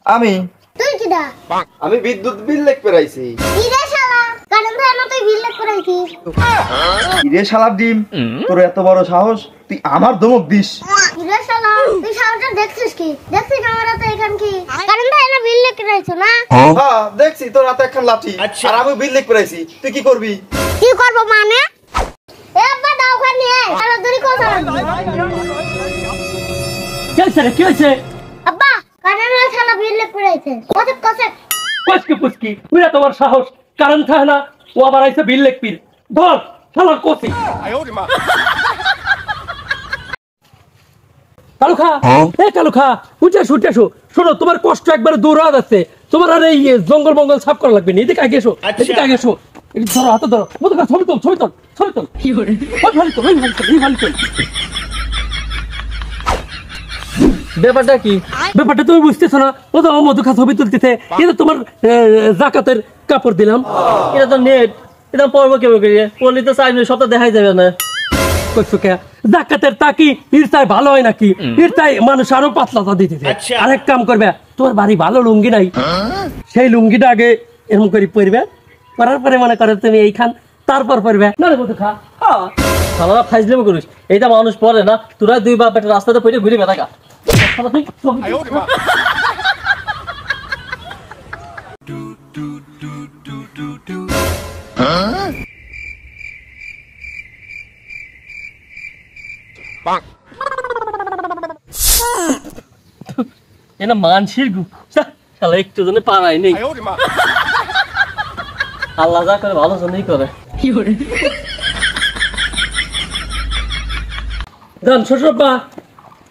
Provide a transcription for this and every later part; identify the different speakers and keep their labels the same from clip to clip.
Speaker 1: আমি
Speaker 2: তুই কিডা?
Speaker 1: আমি বিদ্যুৎ বিল লেখ পেরাইছি।
Speaker 2: কিরে শালা কারণ ভাই তুই বিল লেখ পেরাইছিস।
Speaker 1: কিরে শালা ডিম, তোর এত বড় সাহস, তুই আমার ধমক দিস?
Speaker 2: কিরে শালা তুই সাহসটা দেখছিস কি? দেখছিস আমার হাতে এখান কি? কারণ ভাই না বিল লেখ পেরাইছো না?
Speaker 1: হ্যাঁ দেখছি, তোর হাতে একখান লাঠি আর আমি বিল লেখ পেরাইছি। তুই কি করবি?
Speaker 2: কি করব মানে? এ আব্বা দাও খানি আর দড়ি কোথা?
Speaker 3: কি হইছে?
Speaker 2: আব্বা কারণ ভাই শালা বিল লেখ পেরাইছে। কত
Speaker 3: কসকে পুসকি পুরা তোমার সাহস, কারণ থাকে না ও আবার আইছে বিল লেখ পীর। ধর শালা কোসি। কালুখা, কালুখা, উঠে আসো। শোনো, তোমার কষ্ট একবারে দূর হয়ে যাচ্ছে। তোমার আর এই জঙ্গল মঙ্গল সাফ করা লাগবে না। এদিকে আগে এসো। ধরো, হাতে ধরো। ছবি তোল। ব্যাপারটা কি? ব্যাপারটা তুমি বুঝতেছো না? ও তো মধুখা ছবি তুলতেছে, কিন্তু তোমার জাকাতের কাপড় দিলাম। এটা তো নেট, এটা পড়বো কেমন করিয়ে? পড়লে তো চাইলে সব তো দেখাই যাবে না। জাকাতের তাকি ইরতাই ভালো হয় নাকি? ইরতাই মানুষ আরো পাতলাতা দিতেছে। আরেক কাম করবে, তোমার বাড়ি ভালো লুঙ্গি নাই, সেই লুঙ্গিটা আগে এরকম করে পরবে, করার পরে মনে করে তুমি এইখান, তারপর পরবে। না রে মধুখা, সারা ফাইজলেও করিস। এইটা মানুষ পরে না, তোরা দুই বাপ একটা রাস্তাতে পড়ে ঘুরে বেড়া। এনা মানসির একটু জন্য পারাই নেই। আল্লাহ যা করে ভালো জন্যই করে। যান শ্বশুরবা,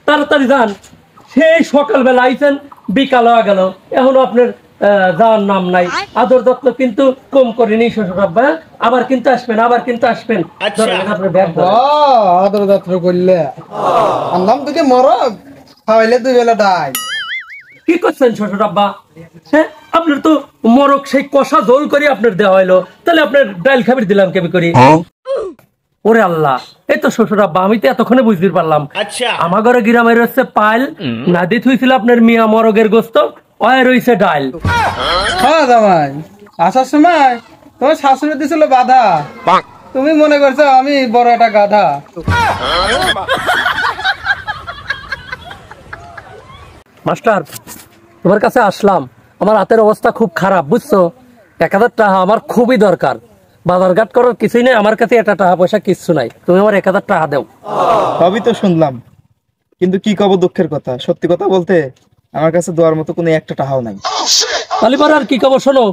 Speaker 3: তাড়াতাড়ি যান। সেই সকালবেলা আইছেন, বিকাল হয়ে গেল, এখনো আপনার যাওয়ার নাম নাই। আদর যত্ন কিন্তু কম করিনি শ্বশুরবা। আবার কিন্তু আসবেন। আপনার ব্যাগ
Speaker 4: আদর যত্ন করলে আনলাম তোকে মরক, খাওয়াইলে দুই বেলা ডাই।
Speaker 3: কি করছেন শ্বশুরবা? হ্যাঁ, আপনার তো মরক সেই কষা ঝোল করে আপনার দেওয়া হইলো, তাহলে আপনার ডাইল খাবির দিলাম কেবি করি? ওরে আল্লাহ, এই তো শ্বশুরাব্বা, আমি তো এতক্ষণে বুঝতে পারলাম। আমার ঘরে গ্রামের হচ্ছে পাইল, নাদি থুইছিল আপনার মিয়া মরগের গোস্ত, ওই রইছে ডাইল।
Speaker 4: হ্যাঁ জামাই, আসার সময় তোমার শাশুড়ি দিছিল বাধা, তুমি মনে করছো আমি বড় একটা গাধা।
Speaker 3: মাস্টার, তোমার কাছে আসলাম, আমার হাতের অবস্থা খুব খারাপ, বুঝছো? 1000 টাকা আমার খুবই দরকার। বাজার ঘাট করার কিছুই নেই আমার কাছে, একটা টাকা পয়সা কিচ্ছু নাই, তুমি আমার 1000 টাকা দাও।
Speaker 1: সবই তো শুনলাম, কিন্তু কি কব দুঃখের কথা, সত্যি কথা বলতে আমার কাছে দেওয়ার মতো কোনো একটা টাকাও নাই।
Speaker 3: তাহলে আর কি কব, শোনো,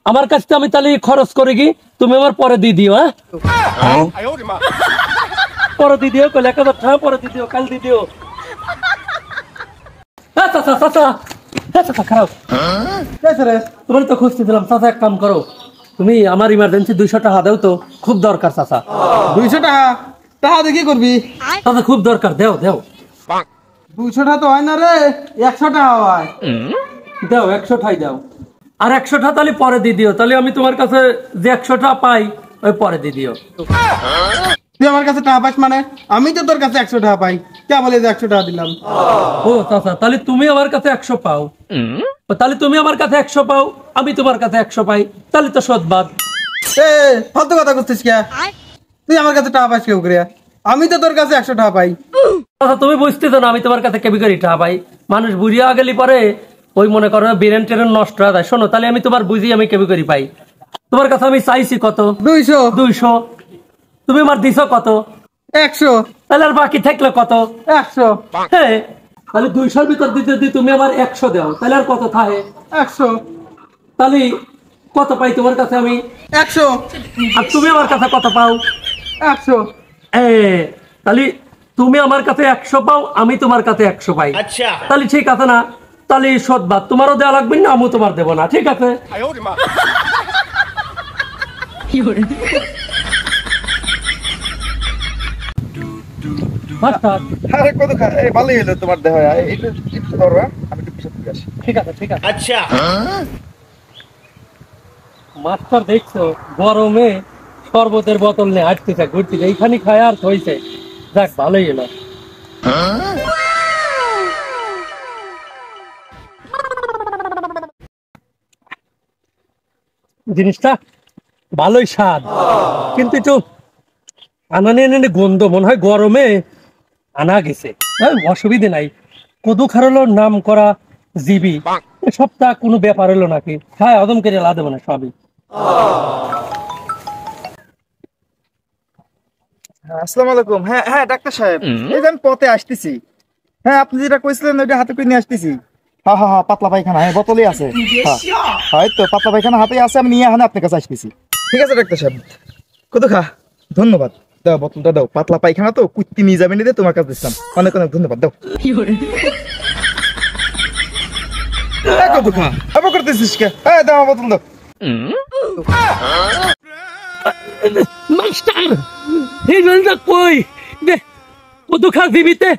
Speaker 3: আমার কাছে আমি তাহলে খরচ করে কি, তুমি আমার পরে দিয়ে দিও। হ্যাঁ পরে দিয়ে দিও, 1000 টাকা পরে দিয়ে দিও, কাল দিয়ে দিও। খারাপ তোমার তো খুঁজতেছিলাম। চাচা এক কাম করো, তুমি আমার ইমার্জেন্সি 200 টাকা দাও তো, খুব দরকার। চাচা
Speaker 4: 200 টাকা? টাকা দিয়ে কি করবি?
Speaker 3: চাচা খুব দরকার, দেও।
Speaker 4: 200 টাকা তো হয় না রে, 100 টাকা হয়।
Speaker 3: দাও 100 টাকাই দাও। আর 100 টাকা তাহলে পরে দিয়ে দিও, তাহলে আমি তোমার কাছে যে 100 টাকা পাই ওই পরে দিয়ে দিও।
Speaker 4: তুই আমার কাছে টাকা পাইস মানে? আমি তো তোর কাছে 100 টাকা পাই, কে বলে যে 100 টাকা দিলাম?
Speaker 3: ও চাচা, তাহলে তুমি আমার কাছে 100 পাও, তাহলে তুমি আমার কাছে 100 পাও, আমি তোমার কাছে 100 পাই, তাহলে তো সদবাদ।
Speaker 4: ফালতু কথা করছিস কে? তুই আমার কাছে টাকা পাইস কেউ করে? আমি তো তোর কাছে 100 টাকা পাই।
Speaker 3: চাচা তুমি বুঝতেছো না আমি তোমার কাছে কেবি করি টাকা পাই? মানুষ বুড়িয়া গেলি পরে ওই মনে করো ব্রেন ট্রেন নষ্ট হয়ে যায়। শোনো, তাহলে আমি তোমার বুঝি আমি কেবি করি পাই। তোমার কাছে আমি চাইছি কত? 200। তুমি আমার দিছো কত?
Speaker 4: 100।
Speaker 3: তাহলে আর বাকি থাকলো কত?
Speaker 4: 100।
Speaker 3: হ্যাঁ, তাহলে 200-র ভিতর যদি তুমি আমার 100 দাও, তাহলে আর কত থাকে?
Speaker 4: 100।
Speaker 3: তাহলে কত পাই তোমার কাছে আমি?
Speaker 4: 100।
Speaker 3: আর তুমি আমার কাছে কত পাও?
Speaker 4: 100।
Speaker 3: তাহলে তুমি আমার কাছে 100 পাও, আমি তোমার কাছে 100 পাই। তাহলে ঠিক আছে না? তাহলে সদবাদ, তোমারও দেওয়া লাগবে না, আমিও তোমার দেবো না, ঠিক আছে?
Speaker 1: আরে কত ভালোই হলো তোমার দেহ, একটু ধরো, আমি একটু পিছনে আসি।
Speaker 3: ঠিক আছে। আচ্ছা মাস্টার, দেখছো গরমে শরবতের বোতল নিয়ে হাঁটতেছে, ঘুরতেছে, এইখানে খায় আর হয়েছে। যাক, ভালোই এলো। জিনিসটা ভালোই স্বাদ, কিন্তু একটু আনানে এনে গন্ধ, মনে হয় গরমে আনা গেছে। অসুবিধে নাই, কদু খারলোর নাম করা জিবি, সবটা কোনো ব্যাপার হলো নাকি? হ্যাঁ, অদম করে লা দেবো না সবই।
Speaker 1: আসসালামু আলাইকুম। হ্যাঁ হ্যাঁ ডাক্তার সাহেব, এই যে আমি পথে আসতেছি। হ্যাঁ আপনি যেটা কইছিলেন ওইটা হাতে করে নিয়ে আসতেছি। হ্যাঁ হ্যাঁ হ্যাঁ, পাতলা পায়খানা, হ্যাঁ বোতলেই আছে। হ্যাঁ তো পাতলা পায়খানা হাতে আছে, আমি নিয়ে এখন আপনার কাছে আসতেছি। ঠিক আছে ডাক্তার সাহেব, কত খা, ধন্যবাদ। দাও বোতলটা দাও, পাতলা পায়খানা তো কুত্তি নিয়ে যাবেন, তোমার কাছে দিচ্ছিলাম। অনেক অনেক ধন্যবাদ, দাও। কত খা, আবার করতেছিস কে? হ্যাঁ দাও বোতল দাও।
Speaker 3: মাস্টার, এই জলটা কই দে, কদু খা জিবিতে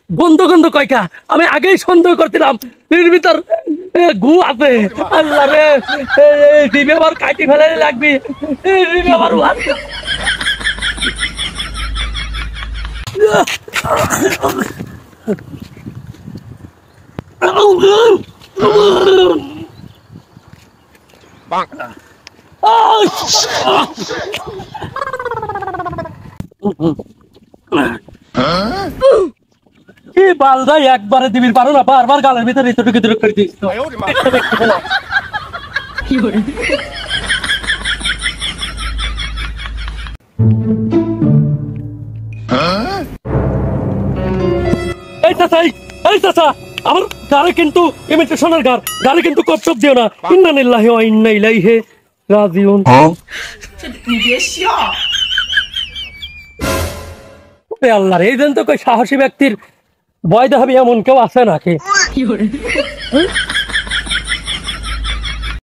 Speaker 3: গন্ধ গন্ধ কয়কা? আমি আগেই সন্দেহ করছিলাম এর ভিতর গু আছে। আল্লাহ রে, জিবে আবার কাটি ফেলালে লাগবে, জিবে আবার কি বালদাই, একবারে দিবির পারো না, বারবার গালের ভিতরে এতটুকু করে দিস। এই চাচা, এই চাচা, আমার গাড়ি কিন্তু ইমিটেশনের গাড়ি কিন্তু কচ্ছপ দিও না। ইন্না লিল্লাহি ওয়া ইন্না ইলাইহি রাজিউন। আল্লাহ রে, এই জন্য তো কই সাহসী ব্যক্তির ভয় দেখাবি এমন কেউ আছে নাকি?